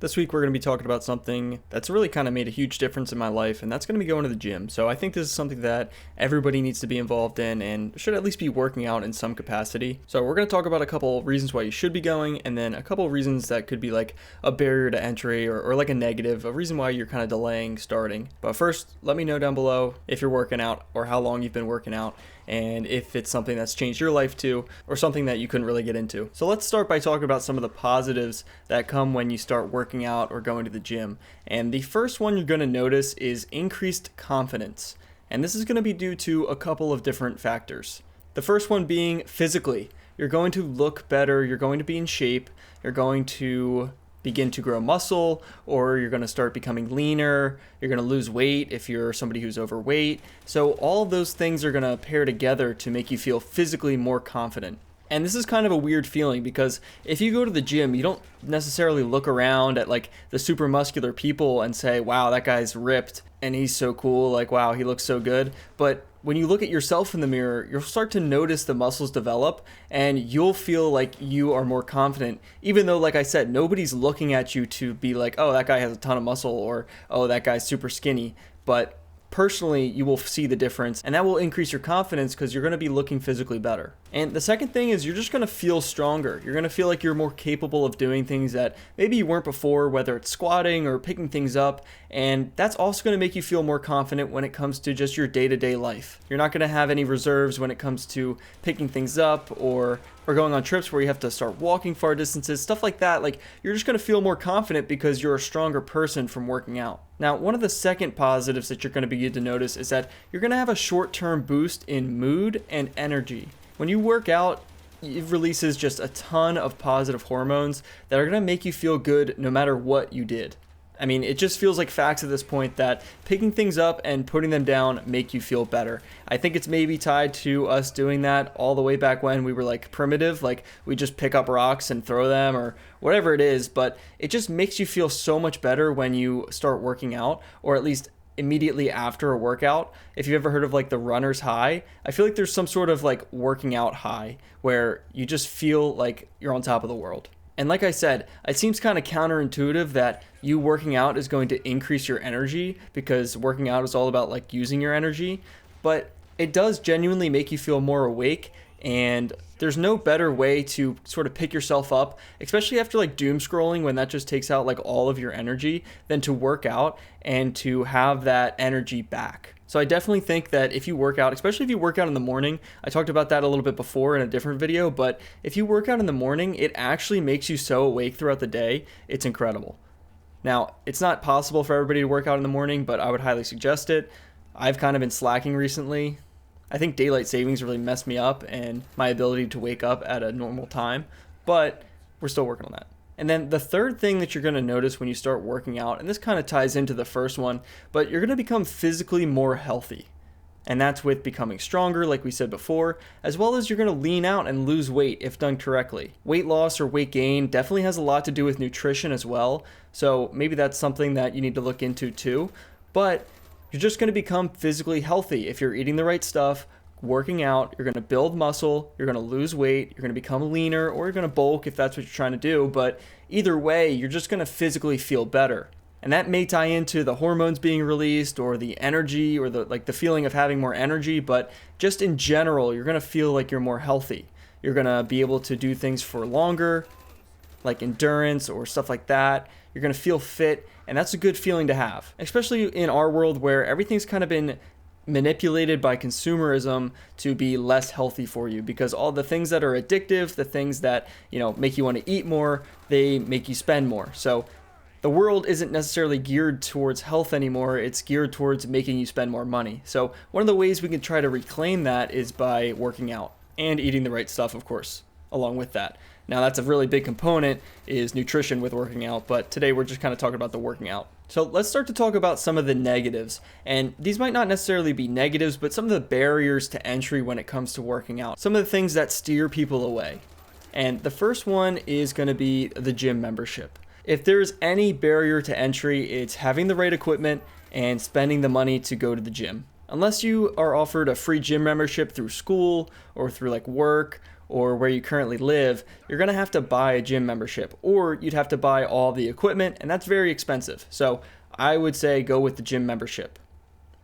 This week, we're going to be talking about something that's really kind of made a huge difference in my life, and that's going to be going to the gym. So, I think this is something that everybody needs to be involved in and should at least be working out in some capacity. So, we're going to talk about a couple reasons why you should be going, and then a couple reasons that could be like a barrier to entry or like a negative, a reason why you're kind of delaying starting. But first, let me know down below if you're working out or how long you've been working out, and if it's something that's changed your life too, or something that you couldn't really get into. So let's start by talking about some of the positives that come when you start working out or going to the gym. And the first one you're going to notice is increased confidence. And this is going to be due to a couple of different factors. The first one being physically. You're going to look better, you're going to be in shape, you're going to begin to grow muscle, or you're going to start becoming leaner, you're going to lose weight if you're somebody who's overweight. So all of those things are going to pair together to make you feel physically more confident. And this is kind of a weird feeling because if you go to the gym, you don't necessarily look around at like the super muscular people and say, wow, that guy's ripped and he's so cool, like wow, he looks so good. But when you look at yourself in the mirror, you'll start to notice the muscles develop and you'll feel like you are more confident, even though, like I said, nobody's looking at you to be like, oh, that guy has a ton of muscle, or oh, that guy's super skinny. But personally, you will see the difference, and that will increase your confidence because you're going to be looking physically better. And the second thing is you're just going to feel stronger. You're going to feel like you're more capable of doing things that maybe you weren't before, whether it's squatting or picking things up. And that's also going to make you feel more confident when it comes to just your day-to-day life. You're not going to have any reserves when it comes to picking things up or going on trips where you have to start walking far distances, stuff like that. Like, you're just going to feel more confident because you're a stronger person from working out. Now, one of the second positives that you're going to begin to notice is that you're going to have a short-term boost in mood and energy. When you work out, it releases just a ton of positive hormones that are going to make you feel good no matter what you did. I mean, it just feels like facts at this point that picking things up and putting them down make you feel better. I think it's maybe tied to us doing that all the way back when we were like primitive, like we just pick up rocks and throw them or whatever it is, but it just makes you feel so much better when you start working out, or at least immediately after a workout. If you've ever heard of like the runner's high, I feel like there's some sort of like working out high where you just feel like you're on top of the world. And like I said, it seems kind of counterintuitive that you working out is going to increase your energy because working out is all about like using your energy, but it does genuinely make you feel more awake. And there's no better way to sort of pick yourself up, especially after like doom scrolling, when that just takes out like all of your energy, than to work out and to have that energy back. So I definitely think that if you work out, especially if you work out in the morning, I talked about that a little bit before in a different video, but if you work out in the morning, it actually makes you so awake throughout the day. It's incredible. Now, it's not possible for everybody to work out in the morning, but I would highly suggest it. I've kind of been slacking recently. I think daylight savings really messed me up and my ability to wake up at a normal time, but we're still working on that. And then the third thing that you're going to notice when you start working out, and this kind of ties into the first one, but you're going to become physically more healthy. And that's with becoming stronger, like we said before, as well as you're going to lean out and lose weight if done correctly. Weight loss or weight gain definitely has a lot to do with nutrition as well, so maybe that's something that you need to look into too. But you're just going to become physically healthy if you're eating the right stuff, working out. You're going to build muscle, you're going to lose weight, you're going to become leaner, or you're going to bulk if that's what you're trying to do. But either way, you're just going to physically feel better. And that may tie into the hormones being released or the energy or the feeling of having more energy, but just in general, you're going to feel like you're more healthy. You're going to be able to do things for longer, like endurance or stuff like that. You're going to feel fit, and that's a good feeling to have, especially in our world where everything's kind of been manipulated by consumerism to be less healthy for you, because all the things that are addictive, the things that, make you want to eat more, they make you spend more. So the world isn't necessarily geared towards health anymore. It's geared towards making you spend more money. So one of the ways we can try to reclaim that is by working out and eating the right stuff, of course, along with that. Now, that's a really big component, is nutrition with working out, but today we're just kind of talking about the working out. So let's start to talk about some of the negatives. And these might not necessarily be negatives, but some of the barriers to entry when it comes to working out. Some of the things that steer people away. And the first one is going to be the gym membership. If there's any barrier to entry, it's having the right equipment and spending the money to go to the gym. Unless you are offered a free gym membership through school or through like work or where you currently live, you're going to have to buy a gym membership, or you'd have to buy all the equipment, and that's very expensive. So I would say go with the gym membership.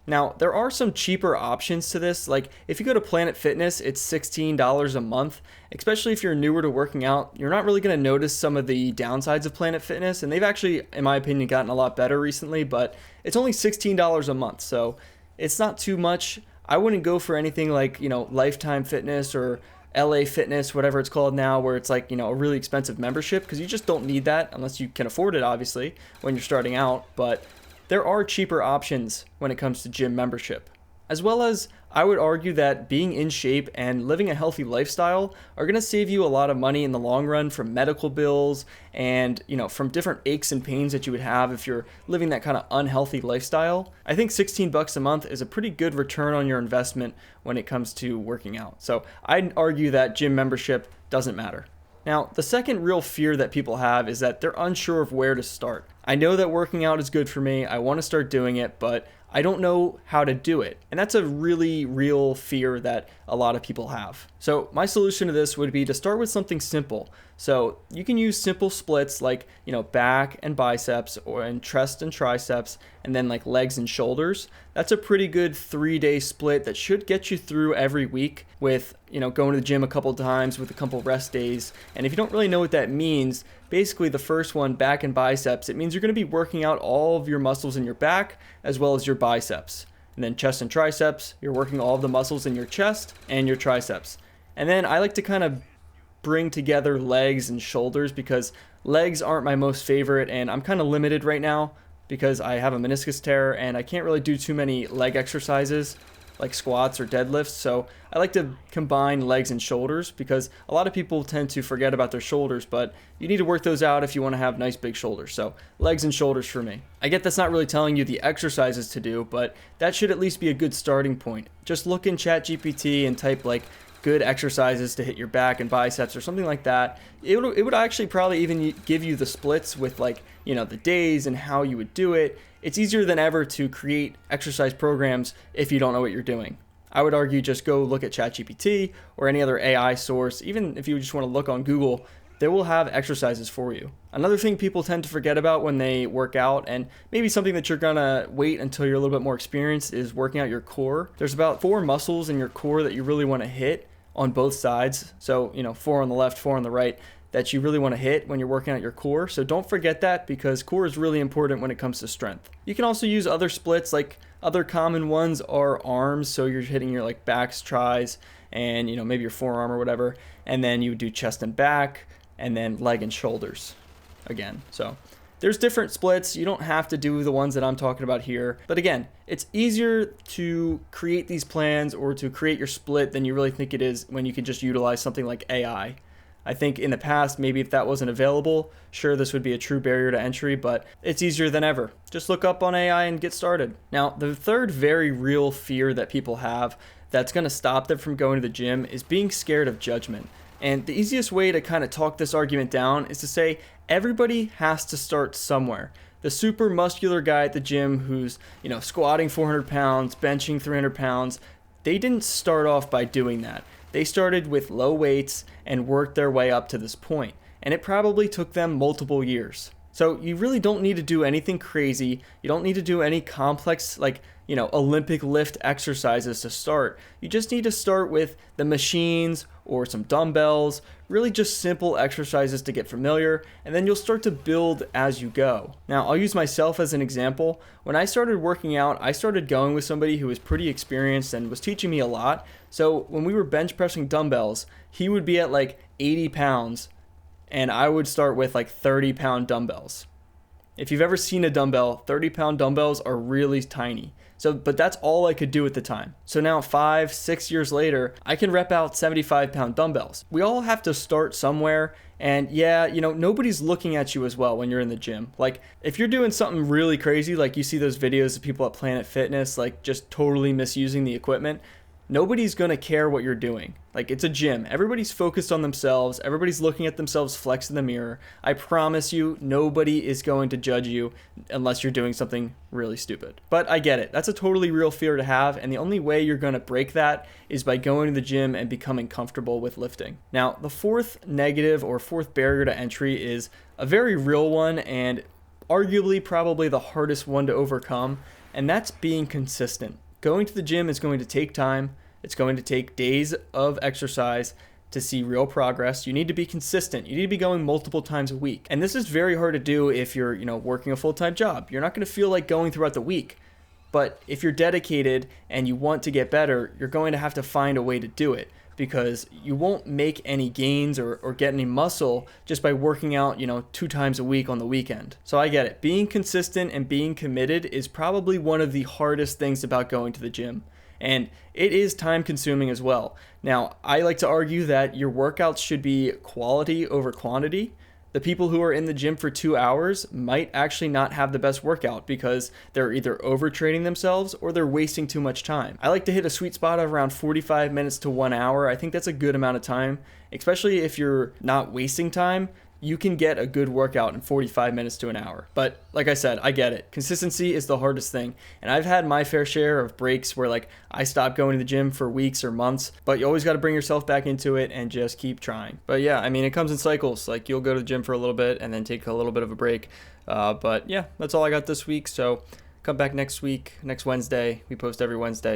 Now, there are some cheaper options to this. Like if you go to Planet Fitness, it's $16 a month. Especially if you're newer to working out, you're not really going to notice some of the downsides of Planet Fitness. And they've actually, in my opinion, gotten a lot better recently, but it's only $16 a month. So it's not too much. I wouldn't go for anything like, Lifetime Fitness or LA Fitness, whatever it's called now, where it's like, a really expensive membership, because you just don't need that unless you can afford it, obviously, when you're starting out. But there are cheaper options when it comes to gym membership. As well as, I would argue that being in shape and living a healthy lifestyle are going to save you a lot of money in the long run from medical bills and, from different aches and pains that you would have if you're living that kind of unhealthy lifestyle. I think $16 a month is a pretty good return on your investment when it comes to working out. So I'd argue that gym membership doesn't matter. Now, the second real fear that people have is that they're unsure of where to start. I know that working out is good for me. I want to start doing it, but I don't know how to do it. And that's a really real fear that a lot of people have. So my solution to this would be to start with something simple. So you can use simple splits like, back and biceps and chest and triceps, and then like legs and shoulders. That's a pretty good 3-day split that should get you through every week with, going to the gym a couple times with a couple rest days. And if you don't really know what that means, basically the first one, back and biceps, it means you're going to be working out all of your muscles in your back as well as your biceps. And then chest and triceps, you're working all of the muscles in your chest and your triceps. And then I like to kind of bring together legs and shoulders because legs aren't my most favorite, and I'm kind of limited right now because I have a meniscus tear and I can't really do too many leg exercises like squats or deadlifts. So I like to combine legs and shoulders because a lot of people tend to forget about their shoulders, but you need to work those out if you want to have nice big shoulders. So legs and shoulders for me. I get that's not really telling you the exercises to do, but that should at least be a good starting point. Just look in ChatGPT and type like good exercises to hit your back and biceps or something like that. It would actually probably even give you the splits with like, the days and how you would do it. It's easier than ever to create exercise programs if you don't know what you're doing. I would argue just go look at ChatGPT or any other AI source. Even if you just want to look on Google, they will have exercises for you. Another thing people tend to forget about when they work out, and maybe something that you're gonna wait until you're a little bit more experienced, is working out your core. There's about 4 muscles in your core that you really want to hit on both sides. So, 4 on the left, 4 on the right, that you really want to hit when you're working out your core. So don't forget that, because core is really important when it comes to strength. You can also use other splits, like other common ones are arms. So you're hitting your like backs, tris, and maybe your forearm or whatever. And then you would do chest and back, and then leg and shoulders again. So there's different splits. You don't have to do the ones that I'm talking about here. But again, it's easier to create these plans or to create your split than you really think it is when you can just utilize something like AI. I think in the past, maybe if that wasn't available, sure, this would be a true barrier to entry, but it's easier than ever. Just look up on AI and get started. Now, the third very real fear that people have that's going to stop them from going to the gym is being scared of judgment. And the easiest way to kind of talk this argument down is to say everybody has to start somewhere. The super muscular guy at the gym who's, squatting 400 pounds, benching 300 pounds, they didn't start off by doing that. They started with low weights and worked their way up to this point, and it probably took them multiple years. So you really don't need to do anything crazy. You don't need to do any complex, Olympic lift exercises to start. You just need to start with the machines or some dumbbells, really just simple exercises to get familiar, and then you'll start to build as you go. Now, I'll use myself as an example. When I started working out, I started going with somebody who was pretty experienced and was teaching me a lot. So when we were bench pressing dumbbells, he would be at like 80 pounds, and I would start with like 30-pound dumbbells. If you've ever seen a dumbbell, 30-pound dumbbells are really tiny. But that's all I could do at the time. So now 5-6 years later, I can rep out 75-pound dumbbells. We all have to start somewhere. And yeah, nobody's looking at you as well when you're in the gym. Like if you're doing something really crazy, like you see those videos of people at Planet Fitness, like just totally misusing the equipment, nobody's going to care what you're doing. Like, it's a gym. Everybody's focused on themselves. Everybody's looking at themselves flex in the mirror. I promise you, nobody is going to judge you unless you're doing something really stupid. But I get it. That's a totally real fear to have. And the only way you're going to break that is by going to the gym and becoming comfortable with lifting. Now, the fourth negative or fourth barrier to entry is a very real one and arguably probably the hardest one to overcome. And that's being consistent. Going to the gym is going to take time. It's going to take days of exercise to see real progress. You need to be consistent. You need to be going multiple times a week. And this is very hard to do if you're, working a full-time job. You're not going to feel like going throughout the week. But if you're dedicated and you want to get better, you're going to have to find a way to do it, because you won't make any gains or get any muscle just by working out, 2 times a week on the weekend. So I get it. Being consistent and being committed is probably one of the hardest things about going to the gym. And it is time consuming as well. Now, I like to argue that your workouts should be quality over quantity. The people who are in the gym for 2 hours might actually not have the best workout because they're either overtraining themselves or they're wasting too much time. I like to hit a sweet spot of around 45 minutes to 1 hour. I think that's a good amount of time, especially if you're not wasting time. You can get a good workout in 45 minutes to an hour. But like I said, I get it. Consistency is the hardest thing. And I've had my fair share of breaks where I stopped going to the gym for weeks or months, but you always got to bring yourself back into it and just keep trying. But yeah, it comes in cycles. You'll go to the gym for a little bit and then take a little bit of a break. But yeah, that's all I got this week. So come back next week, next Wednesday. We post every Wednesday.